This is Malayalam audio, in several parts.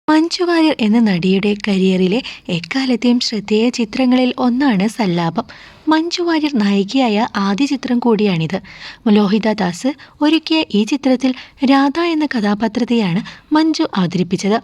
മഞ്ജു വാര്യർ എന്ന നടിയുടെ കരിയറിലെ എക്കാലത്തെയും ശ്രദ്ധേയ ചിത്രങ്ങളിൽ ഒന്നാണ് സല്ലാപം. മഞ്ജു വാര്യർ നായികയായ ആദ്യ ചിത്രം കൂടിയാണിത്. ലോഹിത ദാസ് ഒരുക്കിയ ഈ ചിത്രത്തിൽ രാധ എന്ന കഥാപാത്രത്തെയാണ് മഞ്ജു അവതരിപ്പിച്ചത്.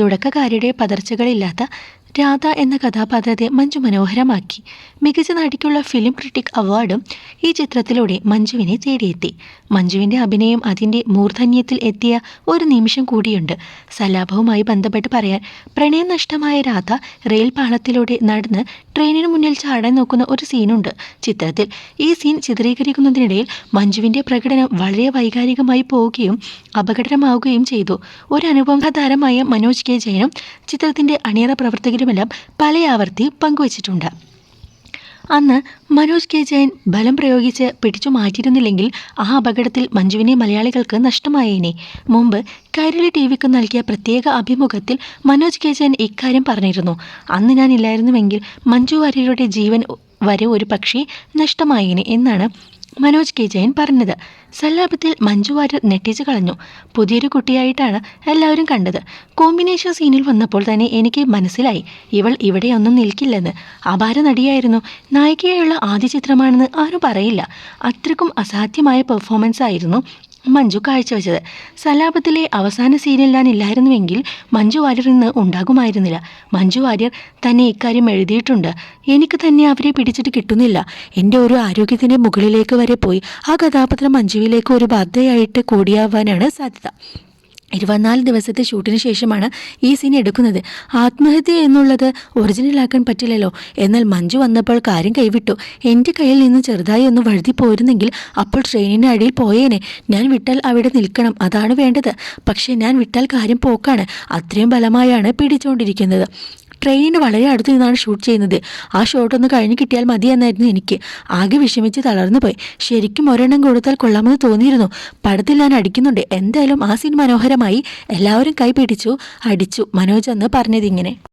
തുടക്കക്കാരുടെ പതർച്ചകളില്ലാത്ത രാധ എന്ന കഥാപാത്രത്തെ മഞ്ജു മനോഹരമാക്കി. മികച്ച നടിക്കുള്ള ഫിലിം ക്രിട്ടിക് അവാർഡും ഈ ചിത്രത്തിലൂടെ മഞ്ജുവിനെ തേടിയെത്തി. മഞ്ജുവിൻ്റെ അഭിനയം അതിൻ്റെ മൂർധന്യത്തിൽ എത്തിയ ഒരു നിമിഷം കൂടിയുണ്ട്. സല്ലാപവുമായി ബന്ധപ്പെട്ട് പറയാൻ, പ്രണയം നഷ്ടമായ രാധ റെയിൽ പാളത്തിലൂടെ നടന്ന് ട്രെയിനിന് മുന്നിൽ ചാടാൻ നോക്കുന്ന ഒരു സീനുണ്ട് ചിത്രത്തിൽ. ഈ സീൻ ചിത്രീകരിക്കുന്നതിനിടയിൽ മഞ്ജുവിൻ്റെ പ്രകടനം വളരെ വൈകാരികമായി പോവുകയും അപകടകരമാവുകയും ചെയ്തു. ഒരു അനുപമ താരമായ മനോജ് കെ ജയനും ചിത്രത്തിൻ്റെ അണിയറ പ്രവർത്തകരുമെല്ലാം പല ആവർത്തി പങ്കുവച്ചിട്ടുണ്ട്. അന്ന് മനോജ് കെ ജയൻ ബലം പ്രയോഗിച്ച് പിടിച്ചു മാറ്റിയിരുന്നില്ലെങ്കിൽ ആ അപകടത്തിൽ മഞ്ജുവിനെ മലയാളികൾക്ക് നഷ്ടമായേനെ. മുമ്പ് കൈരളി ടിവിക്ക് നൽകിയ പ്രത്യേക അഭിമുഖത്തിൽ മനോജ് കെ ജയൻ ഇക്കാര്യം പറഞ്ഞിരുന്നു. അന്ന് ഞാൻ ഇല്ലായിരുന്നുവെങ്കിൽ മഞ്ജു വാര്യരുടെ ജീവൻ വരെ ഒരു പക്ഷേ നഷ്ടമായേനെ എന്നാണ് മനോജ് കെ ജയൻ പറഞ്ഞത്. സല്ലാപത്തിൽ മഞ്ജു വാര്യർ ഞെട്ടിച്ചു കളഞ്ഞു. പുതിയൊരു കുട്ടിയായിട്ടാണ് എല്ലാവരും കണ്ടത്. കോമ്പിനേഷൻ സീനിൽ വന്നപ്പോൾ തന്നെ എനിക്ക് മനസ്സിലായി ഇവൾ ഇവിടെയൊന്നും നിൽക്കില്ലെന്ന്. അപാര നടിയായിരുന്നു. നായികയായുള്ള ആദ്യ ചിത്രമാണെന്ന് ആരും പറയില്ല. അത്രയ്ക്കും അസാധ്യമായ പെർഫോമൻസ് ആയിരുന്നു മഞ്ജു കാഴ്ചവെച്ചത്. സല്ലാപത്തിലെ അവസാന സീനിൽ ഞാൻ ഇല്ലായിരുന്നുവെങ്കിൽ മഞ്ജു വാര്യർ ഇന്ന് ഉണ്ടാകുമായിരുന്നില്ല. മഞ്ജു വാര്യർ തന്നെ ഇക്കാര്യം എഴുതിയിട്ടുണ്ട്. എനിക്ക് തന്നെ അവരെ പിടിച്ചിട്ട് കിട്ടുന്നില്ല. എൻ്റെ ഒരു ആരോഗ്യത്തിൻ്റെ മുകളിലേക്ക് വരെ പോയി ആ കഥാപാത്രം മഞ്ജുവിലേക്ക് ഒരു ബാധയായിട്ട് കൂടിയാവാനാണ് സാധ്യത. 24 ദിവസത്തെ ഷൂട്ടിന് ശേഷമാണ് ഈ സീൻ എടുക്കുന്നത്. ആത്മഹത്യ എന്നുള്ളത് ഒറിജിനലാക്കാൻ പറ്റില്ലല്ലോ. എന്നാൽ മഞ്ജു വന്നപ്പോൾ കാര്യം കൈവിട്ടു. എൻ്റെ കയ്യിൽ നിന്ന് ചെറുതായി ഒന്ന് വഴുതി പോയിരുന്നെങ്കിൽ അപ്പോൾ ട്രെയിനിൻ്റെ അടിയിൽ പോയേനെ. ഞാൻ വിട്ടാൽ അവിടെ നിൽക്കണം, അതാണ് വേണ്ടത്. പക്ഷേ ഞാൻ വിട്ടാൽ കാര്യം പോക്കാണ്. അത്രയും ബലമായാണ് പിടിച്ചുകൊണ്ടിരിക്കുന്നത്. ട്രെയിനിന് വളരെ അടുത്ത് നിന്നാണ് ഷൂട്ട് ചെയ്യുന്നത്. ആ ഷോട്ടൊന്ന് കഴിഞ്ഞ് കിട്ടിയാൽ മതിയെന്നായിരുന്നു എനിക്ക്. ആകെ വിഷമിച്ച് തളർന്നു പോയി. ശരിക്കും ഒരെണ്ണം കൊടുത്താൽ കൊള്ളാമെന്ന് തോന്നിയിരുന്നു. പടത്തിൽ ഞാൻ അടിക്കുന്നുണ്ട്. എന്തായാലും ആ സീൻ മനോഹരമായി. എല്ലാവരും കൈ പിടിച്ചു, അടിച്ചു. മനോജ് എന്ന് പറഞ്ഞതിങ്ങനെ.